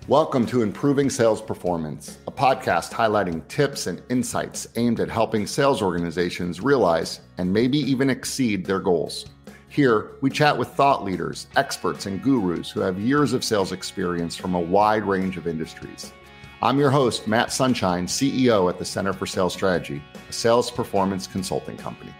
Welcome to Improving Sales Performance, a podcast highlighting tips and insights aimed at helping sales organizations realize and maybe even exceed their goals. Here, we chat with thought leaders, experts, and gurus who have years of sales experience from a wide range of industries. I'm your host, Matt Sunshine, CEO at the Center for Sales Strategy, a sales performance consulting company.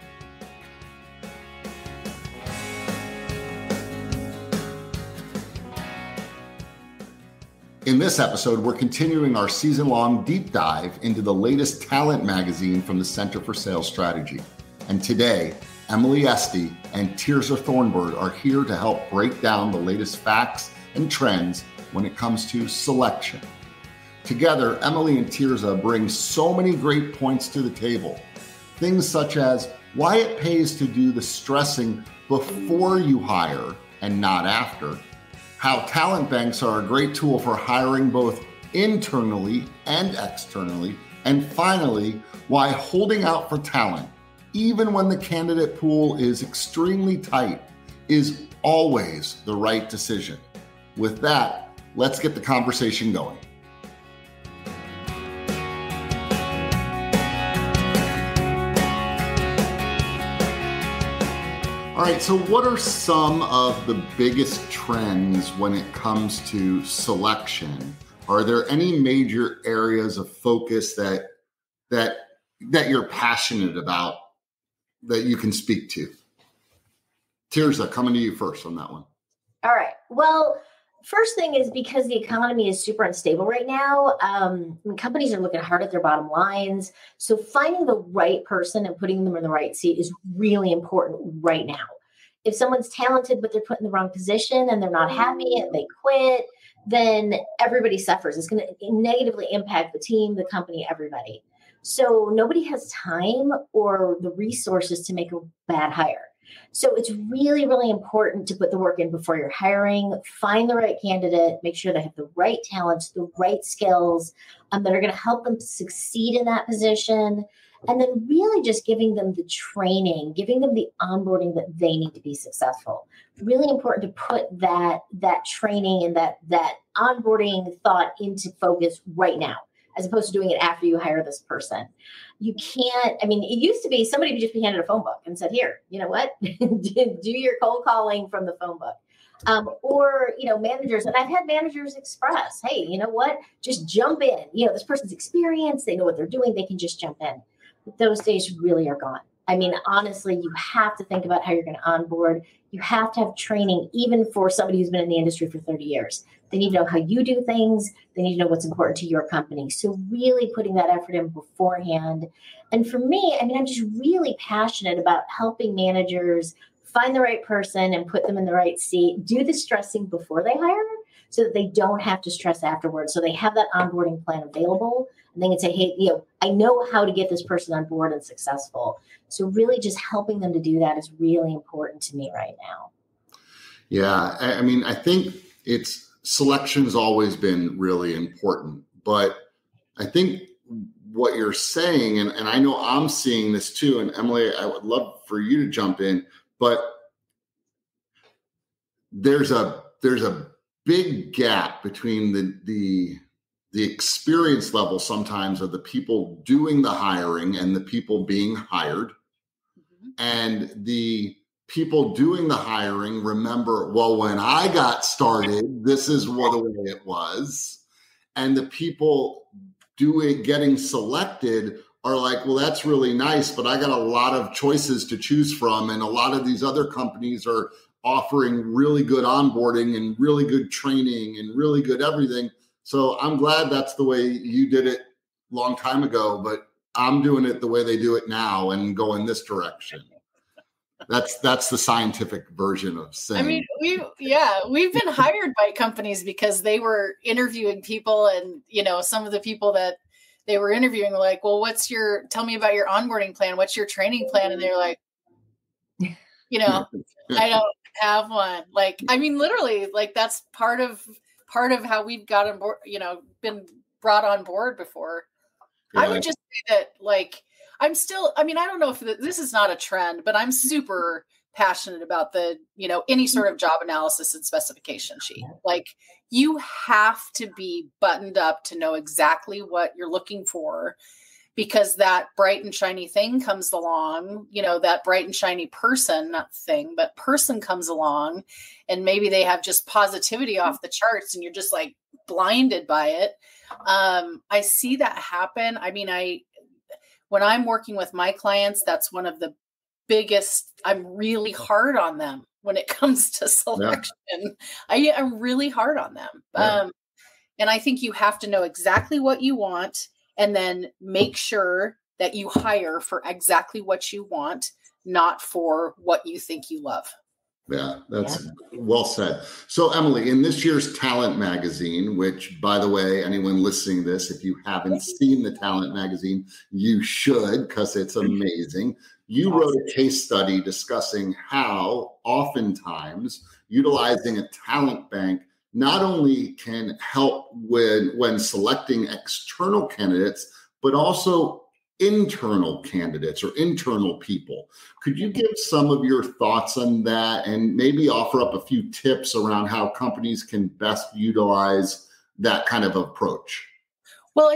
In this episode, we're continuing our season-long deep dive into the latest talent magazine from the Center for Sales Strategy. And today, Emily Esty and Tirza Thornburg are here to help break down the latest facts and trends when it comes to selection. Together, Emily and Tirza bring so many great points to the table. Things such as why it pays to do the stressing before you hire and not after, how talent banks are a great tool for hiring both internally and externally, and finally, why holding out for talent, even when the candidate pool is extremely tight, is always the right decision. With that, let's get the conversation going. All right, so what are some of the biggest trends when it comes to selection? Are there any major areas of focus that you're passionate about that you can speak to? Tirza, coming to you first on that one. All right. Well, first thing is because the economy is super unstable right now, companies are looking hard at their bottom lines. So finding the right person and putting them in the right seat is really important right now. If someone's talented, but they're put in the wrong position and they're not happy and they quit, then everybody suffers. It's going to negatively impact the team, the company, everybody. So nobody has time or the resources to make a bad hire. So it's really, really important to put the work in before you're hiring, find the right candidate, make sure they have the right talents, the right skills that are going to help them succeed in that position. And then really just giving them the training, giving them the onboarding that they need to be successful. Really important to put that training and that onboarding thought into focus right now, as opposed to doing it after you hire this person. You can't, it used to be somebody would just be handed a phone book and said, here, you know what, do your cold calling from the phone book. Or managers, and I've had managers express, hey, you know what, just jump in. This person's experienced, they know what they're doing, they can just jump in. But those days really are gone. Honestly, you have to think about how you're going to onboard. You have to have training, even for somebody who's been in the industry for 30 years. They need to know how you do things. They need to know what's important to your company. So really putting that effort in beforehand. And for me, I'm just really passionate about helping managers find the right person and put them in the right seat, do the stressing before they hire so that they don't have to stress afterwards. So they have that onboarding plan available and they can say, hey, I know how to get this person on board and successful. So really just helping them to do that is really important to me right now. Yeah. I think selection has always been really important, but I think what you're saying, and I know I'm seeing this too, and Emily, I would love for you to jump in, but there's a big gap between the experience level sometimes of the people doing the hiring and the people being hired. Mm-hmm. And the people doing the hiring remember, well, when I got started, this is what the way it was. And the people getting selected are like, well, that's really nice, but I got a lot of choices to choose from. And a lot of these other companies are offering really good onboarding and really good training and really good everything. So I'm glad that's the way you did it a long time ago, but I'm doing it the way they do it now and go in this direction. That's the scientific version of saying. We've been hired by companies because they were interviewing people, and some of the people that they were interviewing were like, well, tell me about your onboarding plan. What's your training plan? And they're like, I don't have one. Literally, that's part of how we've got on board, been brought on board before. Yeah. I would just say that, I'm still, I don't know if this is not a trend, but I'm super passionate about any sort of job analysis and specification sheet. Like, you have to be buttoned up to know exactly what you're looking for, because that bright and shiny thing comes along, that bright and shiny person, not thing, but person comes along, and maybe they have just positivity off the charts and you're just like blinded by it. I see that happen. I mean, when I'm working with my clients, that's one of the biggest, I'm really hard on them when it comes to selection. Yeah. I'm really hard on them. Yeah. And I think you have to know exactly what you want, and then make sure that you hire for exactly what you want, not for what you think you love. Yeah, that's well said. So, Emily, in this year's Talent Magazine, which, by the way, anyone listening to this, if you haven't seen the Talent Magazine, you should, because it's amazing. You wrote a case study discussing how oftentimes utilizing a talent bank not only can help when selecting external candidates, but also internal candidates or internal people. Could you give some of your thoughts on that and maybe offer up a few tips around how companies can best utilize that kind of approach? Well,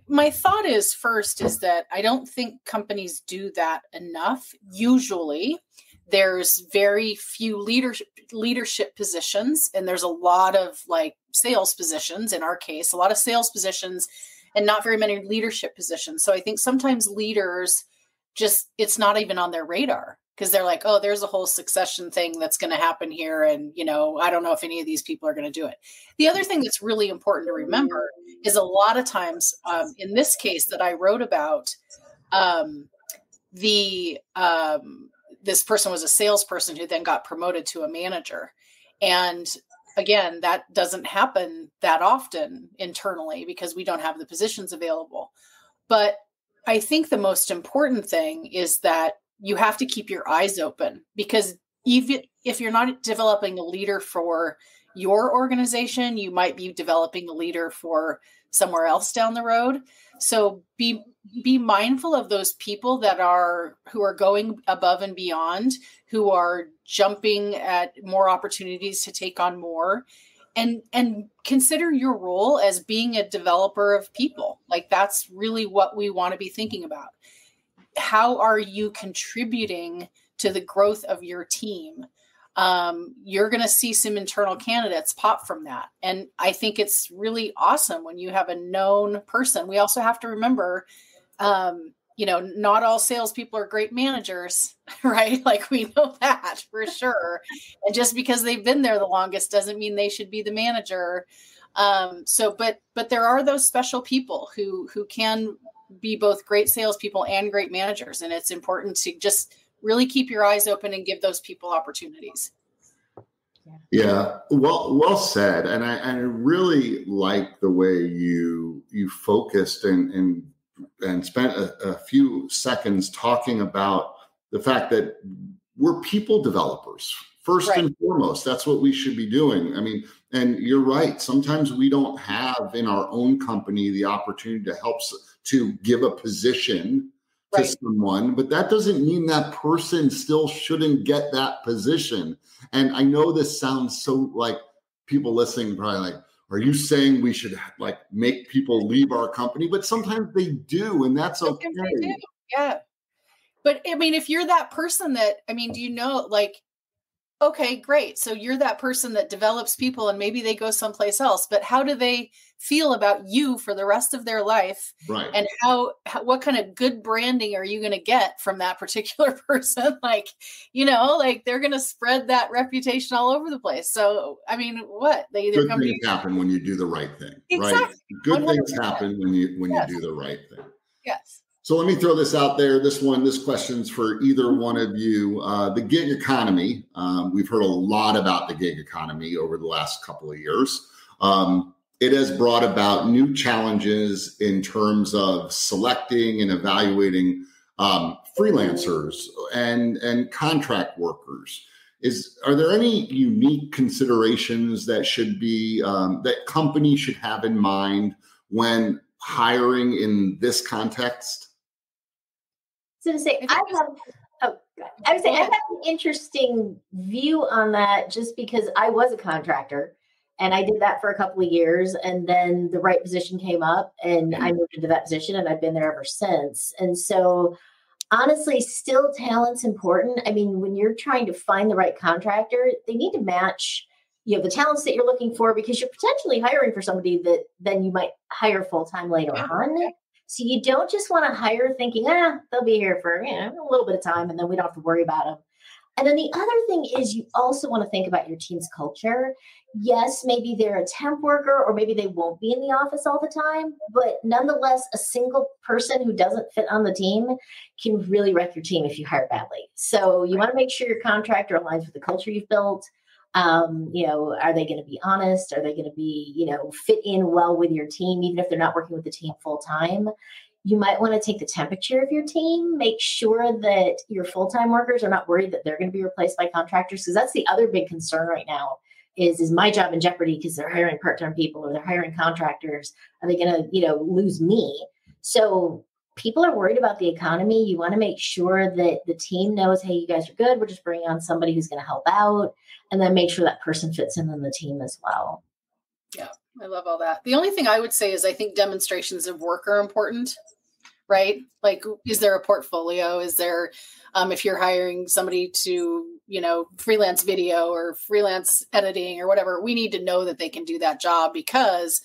my thought is that I don't think companies do that enough. Usually there's very few leadership positions, and there's a lot of like sales positions, in our case, a lot of sales positions and not very many leadership positions. So I think sometimes leaders it's not even on their radar, because they're like, oh, there's a whole succession thing that's going to happen here. And, I don't know if any of these people are going to do it. The other thing that's really important to remember is a lot of times, in this case that I wrote about, this person was a salesperson who then got promoted to a manager. And again, that doesn't happen that often internally because we don't have the positions available. But I think the most important thing is that you have to keep your eyes open, because even if you're not developing a leader for your organization, you might be developing a leader for somewhere else down the road. So be mindful of those people who are going above and beyond, who are jumping at more opportunities to take on more, and consider your role as being a developer of people. Like, that's really what we want to be thinking about. How are you contributing to the growth of your team? You're going to see some internal candidates pop from that. And I think it's really awesome when you have a known person. We also have to remember, not all salespeople are great managers, right? Like, we know that for sure. And just because they've been there the longest doesn't mean they should be the manager. But there are those special people who can be both great salespeople and great managers. And it's important to just really keep your eyes open and give those people opportunities. Yeah, well said. And I really like the way you focused and spent a few seconds talking about the fact that we're people developers first and foremost. That's what we should be doing. I mean, and you're right. Sometimes we don't have in our own company the opportunity to give a position to someone, but that doesn't mean that person still shouldn't get that position. And I know this sounds so like people listening probably like, are you saying we should like make people leave our company? But sometimes they do, and that's okay. Yeah. But I mean, if you're that person okay, great. So you're that person that develops people and maybe they go someplace else, but how do they feel about you for the rest of their life? Right. And what kind of good branding are you going to get from that particular person? Like, they're going to spread that reputation all over the place. So, I mean, what? They either good things happen when you do the right thing, exactly. Right? Good 100%. Things happen when you do the right thing. Yes. So let me throw this out there. This question's for either one of you. The gig economy. We've heard a lot about the gig economy over the last couple of years. It has brought about new challenges in terms of selecting and evaluating freelancers and contract workers. Are there any unique considerations that should be that companies should have in mind when hiring in this context? So to say, I would say I have an interesting view on that just because I was a contractor and I did that for a couple of years. And then the right position came up and I moved into that position and I've been there ever since. And so honestly, still talent's important. I mean, when you're trying to find the right contractor, they need to match, the talents that you're looking for because you're potentially hiring for somebody that then you might hire full-time later on. So you don't just want to hire thinking, they'll be here for a little bit of time and then we don't have to worry about them. And then the other thing is you also want to think about your team's culture. Yes, maybe they're a temp worker or maybe they won't be in the office all the time, but nonetheless, a single person who doesn't fit on the team can really wreck your team if you hire badly. So you want to make sure your contractor aligns with the culture you've built. Are they going to be honest? Are they going to be, fit in well with your team, even if they're not working with the team full time? You might want to take the temperature of your team, make sure that your full-time workers are not worried that they're going to be replaced by contractors. Because that's the other big concern right now is my job in jeopardy because they're hiring part-time people or they're hiring contractors. Are they going to, lose me? So people are worried about the economy. You want to make sure that the team knows, hey, you guys are good. We're just bringing on somebody who's going to help out, and then make sure that person fits in on the team as well. Yeah, I love all that. The only thing I would say is I think demonstrations of work are important, right? Like, is there a portfolio? Is there, if you're hiring somebody to, freelance video or freelance editing or whatever, we need to know that they can do that job because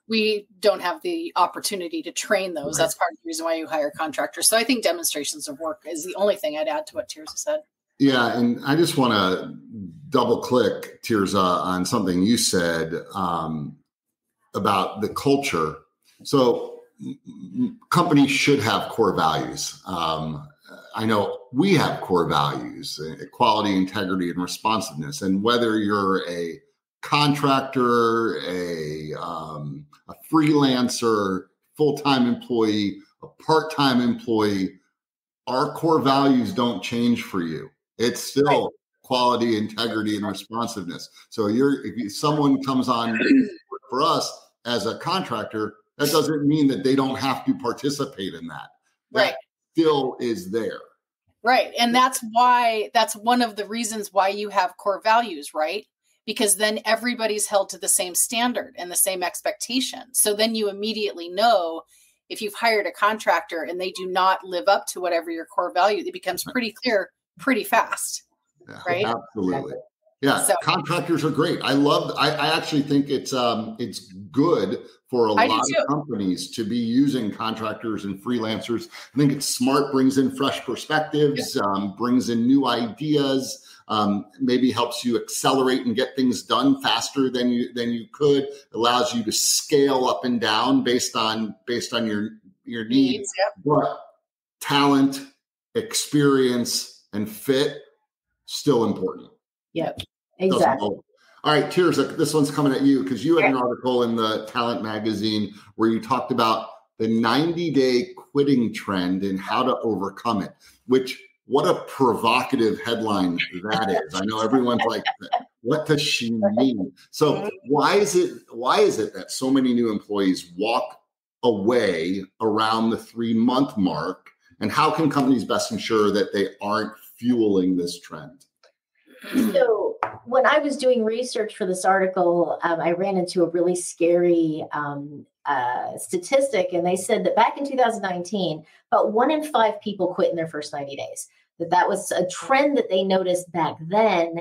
we don't have the opportunity to train those. Right. That's part of the reason why you hire contractors. So I think demonstrations of work is the only thing I'd add to what Tirza said. Yeah. And I just want to double click, Tirza, on something you said about the culture. So companies should have core values. I know we have core values: equality, integrity, and responsiveness. And whether you're a contractor, a freelancer, full-time employee, a part-time employee, our core values don't change for you. It's still quality, integrity, and responsiveness. So if someone comes on for us as a contractor, that doesn't mean that they don't have to participate in that. That still is there. Right. And that's one of the reasons why you have core values, right? Because then everybody's held to the same standard and the same expectation. So then you immediately know if you've hired a contractor and they do not live up to whatever your core value, it becomes pretty clear pretty fast. Yeah, right? Absolutely. Yeah. So, contractors are great. I actually think it's good for a lot of companies to be using contractors and freelancers. I think it's smart, brings in fresh perspectives, brings in new ideas, maybe helps you accelerate and get things done faster than you could, allows you to scale up and down based on your needs. But talent, experience, and fit, still important. Yep, exactly. All right, Tirza, this one's coming at you because you had an article in the Talent magazine where you talked about the 90-day quitting trend and how to overcome it, which what a provocative headline that is. I know everyone's like, what does she mean? So why is it that so many new employees walk away around the 3-month mark? And how can companies best ensure that they aren't fueling this trend? So when I was doing research for this article, I ran into a really scary statistic, and they said that back in 2019, about 1 in 5 people quit in their first 90 days. That was a trend that they noticed back then.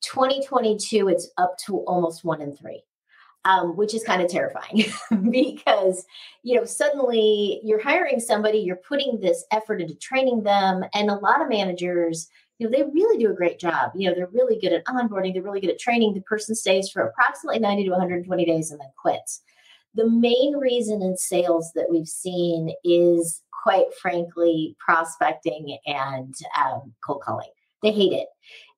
2022, it's up to almost 1 in 3, which is kind of terrifying because, suddenly you're hiring somebody, you're putting this effort into training them, and a lot of managers, they really do a great job. They're really good at onboarding. They're really good at training. The person stays for approximately 90 to 120 days and then quits. The main reason in sales that we've seen is, quite frankly, prospecting and cold calling. They hate it.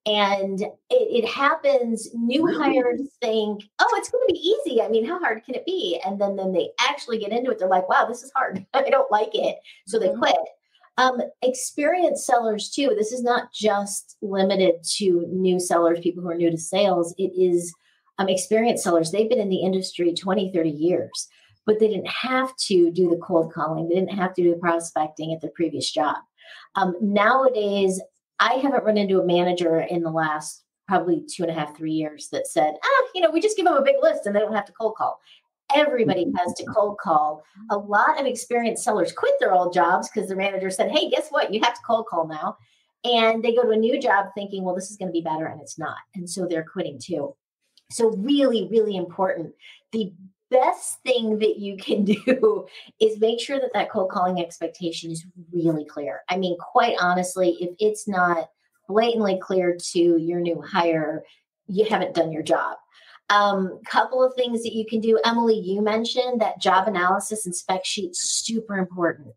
And it happens. New hires think, oh, it's going to be easy. I mean, how hard can it be? And then they actually get into it. They're like, wow, this is hard. I don't like it. So they quit. Experienced sellers too. This is not just limited to new sellers, people who are new to sales. It is experienced sellers. They've been in the industry 20, 30 years, but they didn't have to do the cold calling. They didn't have to do the prospecting at their previous job. Nowadays, I haven't run into a manager in the last probably 2.5, 3 years that said, we just give them a big list and they don't have to cold call. Everybody has to cold call. A lot of experienced sellers quit their old jobs because their manager said, hey, guess what? You have to cold call now. And they go to a new job thinking, well, this is going to be better, and it's not. And so they're quitting too. So really, really important. The best thing that you can do is make sure that that cold calling expectation is really clear. I mean, quite honestly, if it's not blatantly clear to your new hire, you haven't done your job. Couple of things that you can do. Emily, you mentioned that job analysis and spec sheet, super important.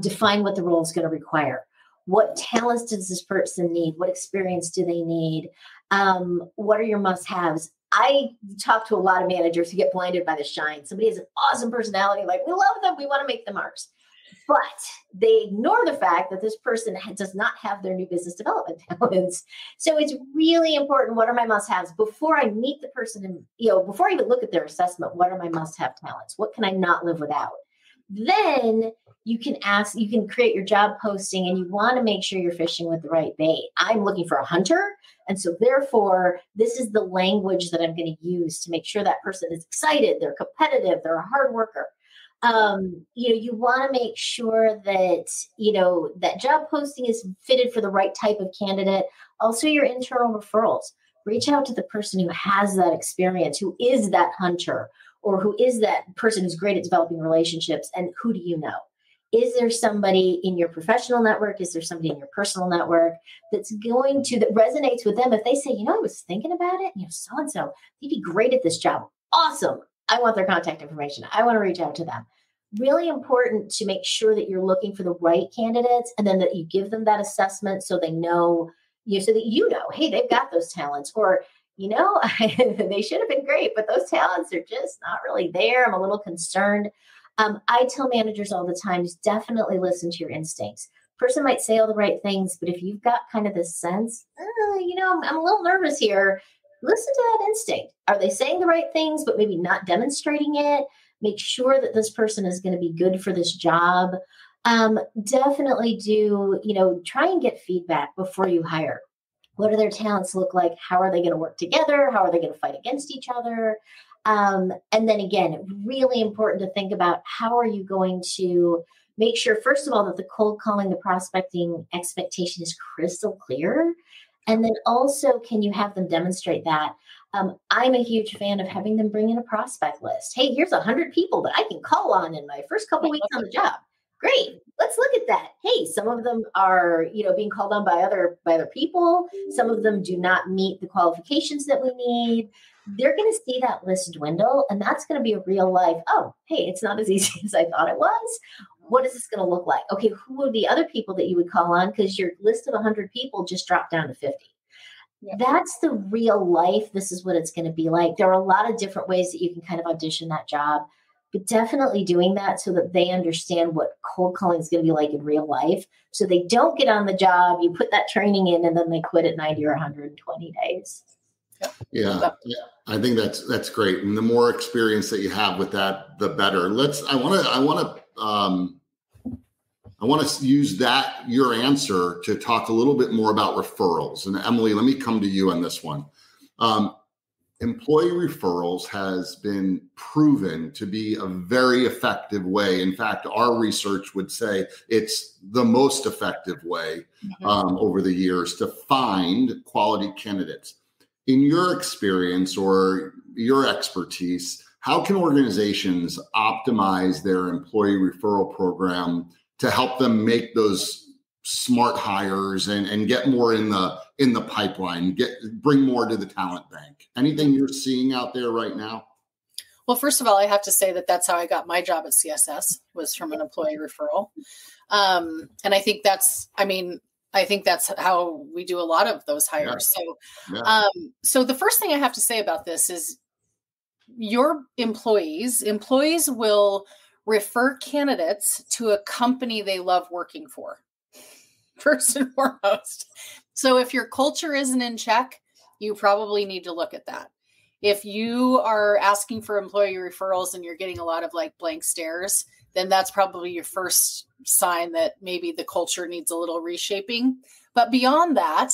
Define what the role is going to require. What talents does this person need? What experience do they need? What are your must-haves? I talk to a lot of managers who get blinded by the shine. Somebody has an awesome personality, like we love them, we want to make them ours. But they ignore the fact that this person does not have their new business development talents. So it's really important. What are my must-haves before I meet the person? And before I even look at their assessment, what are my must-have talents? What can I not live without? Then you can create your job posting, and you want to make sure you're fishing with the right bait. I'm looking for a hunter. And so therefore, this is the language that I'm going to use to make sure that person is excited, they're competitive, they're a hard worker. You want to make sure that, that job posting is fitted for the right type of candidate. Also, your internal referrals. Reach out to the person who has that experience, who is that hunter, or who is that person who's great at developing relationships. And who do you know? Is there somebody in your professional network? Is there somebody in your personal network that resonates with them? If they say, I was thinking about it, so-and-so, they'd be great at this job. Awesome. I want their contact information. I want to reach out to them. Really important to make sure that you're looking for the right candidates, and then that you give them that assessment so they know, so that hey, they've got those talents, or, they should have been great, but those talents are just not really there. I'm a little concerned. I tell managers all the time, just definitely listen to your instincts. Person might say all the right things, but if you've got kind of this sense, I'm a little nervous here, listen to that instinct. Are they saying the right things, but maybe not demonstrating it? Make sure that this person is going to be good for this job. Definitely try and get feedback before you hire. What do their talents look like? How are they going to work together? How are they going to fight against each other? And then again, really important to think about, how are you going to make sure, first of all, that the cold calling, the prospecting expectation is crystal clear. And then also, can you have them demonstrate that? I'm a huge fan of having them bring in a prospect list. Hey, here's 100 people that I can call on in my first couple weeks on the job. Great. Let's look at that. Hey, some of them are, being called on by other people. Some of them do not meet the qualifications that we need. They're going to see that list dwindle, and that's going to be a real life. Oh, hey, it's not as easy as I thought it was. What is this going to look like? Okay, who would be other people that you would call on? Because your list of 100 people just dropped down to 50. Yeah. That's the real life. This is what it's going to be like. There are a lot of different ways that you can kind of audition that job, but definitely doing that so that they understand what cold calling is going to be like in real life. So they don't get on the job, you put that training in, and then they quit at 90 or 120 days. Yeah, I think that's great. And the more experience that you have with that, the better. I want to use that, your answer, to talk a little bit more about referrals. And Emily, let me come to you on this one. Employee referrals has been proven to be a very effective way. In fact, our research would say it's the most effective way over the years to find quality candidates. In your experience or your expertise, how can organizations optimize their employee referral program to help them make those smart hires and get more in the pipeline, bring more to the talent bank? Anything you're seeing out there right now? Well, first of all, I have to say that that's how I got my job at CSS, was from an employee referral. And I think that's how we do a lot of those hires. Yeah. So the first thing I have to say about this is your employees will refer candidates to a company they love working for, first and foremost. So if your culture isn't in check, you probably need to look at that. If you are asking for employee referrals and you're getting a lot of blank stares, then that's probably your first sign that maybe the culture needs a little reshaping. But beyond that,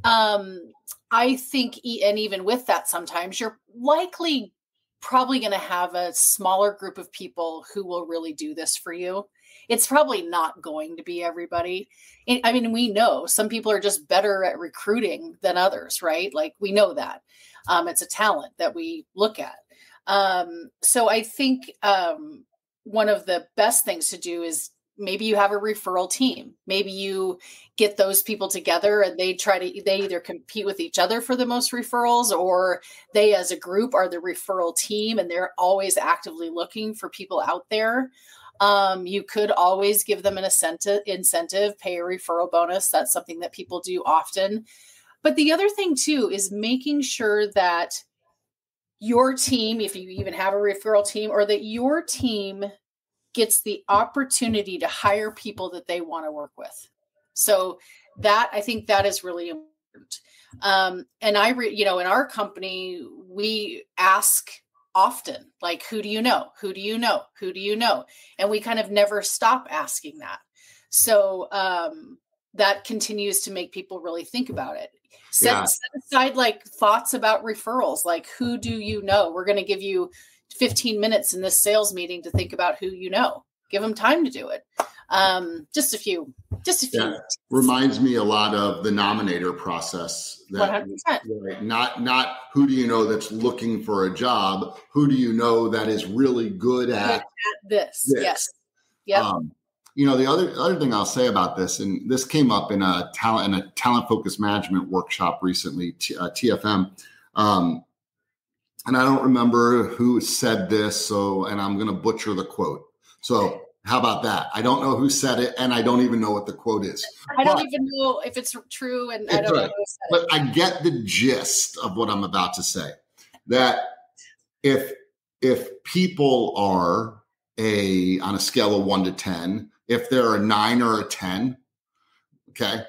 I think, and even with that, sometimes you're likely probably going to have a smaller group of people who will really do this for you. It's probably not going to be everybody. I mean, we know some people are just better at recruiting than others, right? Like we know that. It's a talent that we look at. So I think one of the best things to do is maybe you have a referral team. Maybe you get those people together and they either compete with each other for the most referrals, or they as a group are the referral team and they're always actively looking for people out there. You could always give them an incentive, pay a referral bonus. That's something that people do often. But the other thing too is making sure that your team, if you even have a referral team, or that your team gets the opportunity to hire people that they want to work with. So that, I think that is really important. And in our company, we ask often, like, who do you know? Who do you know? Who do you know? And we kind of never stop asking that. So that continues to make people really think about it. Set aside like thoughts about referrals, like who do you know? We're going to give you 15 minutes in this sales meeting to think about who you know. Give them time to do it. Just a few. Yeah. Reminds me a lot of the nominator process. 100%. Right? Not who do you know that's looking for a job? Who do you know that is really good at this? Yes. Yep. The other thing I'll say about this, and this came up in a talent focused management workshop recently, TFM. And I don't remember who said this, and I'm going to butcher the quote. So how about that? I don't know who said it, and I don't even know what the quote is. I don't even know if it's true, and I don't know who said it. But I get the gist of what I'm about to say. That if people are on a scale of 1 to 10, if they're a 9 or a 10, okay,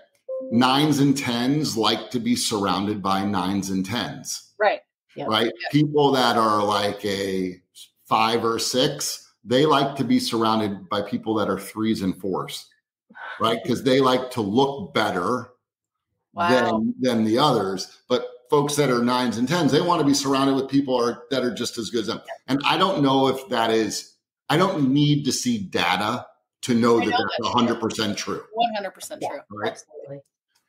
9s and 10s like to be surrounded by 9s and 10s. Right. Yeah. Right. Yeah. People that are like a 5 or 6, they like to be surrounded by people that are 3s and 4s, right? Because they like to look better than the others. But folks that are 9s and 10s, they want to be surrounded with people that are just as good as them. And I don't know if that is, I don't need to see data to know that that's 100% true. 100% true. Right? Absolutely.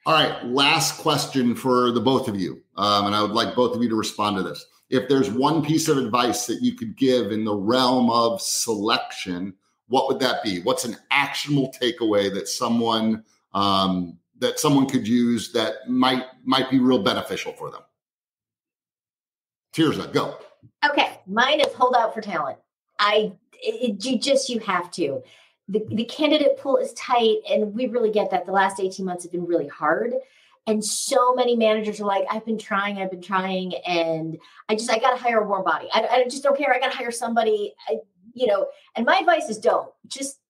All right. Last question for the both of you. And I would like both of you to respond to this. If there's one piece of advice that you could give in the realm of selection, what would that be? What's an actionable takeaway that someone could use that might be real beneficial for them? Tirza, go. Okay. Mine is hold out for talent. You have to. The candidate pool is tight, and we really get that. The last 18 months have been really hard. And so many managers are like, I've been trying, and I got to hire a warm body. I just don't care. I got to hire somebody, and my advice is don't. Just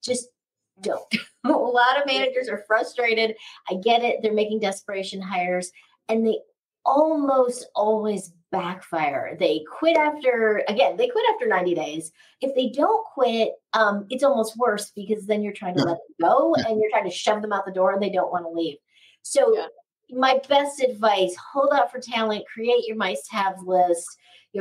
don't. A lot of managers are frustrated. I get it. They're making desperation hires, and they almost always backfire. They quit after 90 days. If they don't quit, it's almost worse, because then you're trying to let them go and you're trying to shove them out the door and they don't want to leave. So my best advice, hold out for talent, create your must-have list,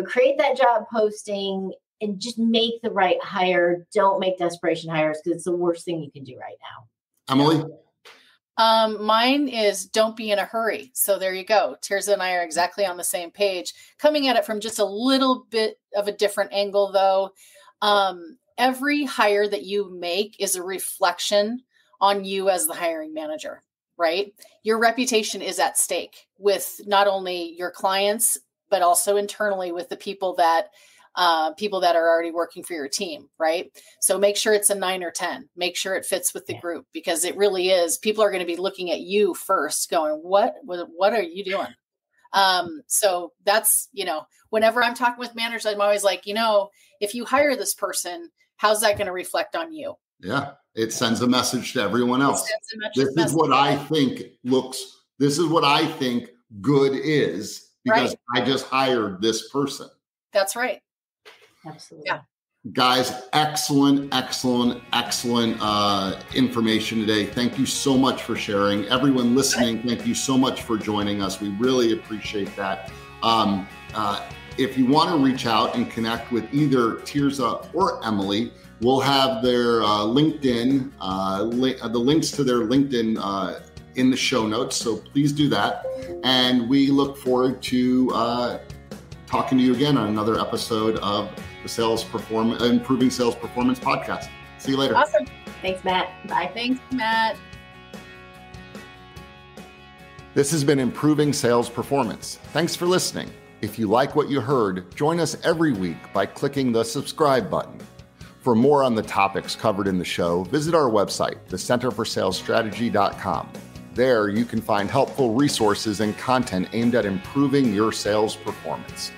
create that job posting, and just make the right hire. Don't make desperation hires, because it's the worst thing you can do right now. Emily? Mine is don't be in a hurry. So there you go. Tirza and I are exactly on the same page. Coming at it from just a little bit of a different angle, though. Every hire that you make is a reflection on you as the hiring manager, right? Your reputation is at stake with not only your clients, but also internally with the people that are already working for your team, right? So make sure it's a 9 or 10. Make sure it fits with the group, because it really is. People are going to be looking at you first, going, "What are you doing?" So that's, whenever I'm talking with managers, I'm always like, if you hire this person, how's that going to reflect on you? Yeah, it sends a message to everyone else. This is what I think good is, because I just hired this person. That's right. Absolutely. Yeah. Guys, excellent information today. Thank you so much for sharing. Everyone listening, thank you so much for joining us. We really appreciate that. If you want to reach out and connect with either Tirza or Emily, we'll have their LinkedIn, the links to their LinkedIn in the show notes. So please do that. And we look forward to talking to you again on another episode of the Improving Sales Performance podcast. See you later. Awesome. Thanks, Matt. Bye. Thanks, Matt. This has been Improving Sales Performance. Thanks for listening. If you like what you heard, join us every week by clicking the subscribe button. For more on the topics covered in the show, visit our website, thecenterforsalesstrategy.com. There you can find helpful resources and content aimed at improving your sales performance.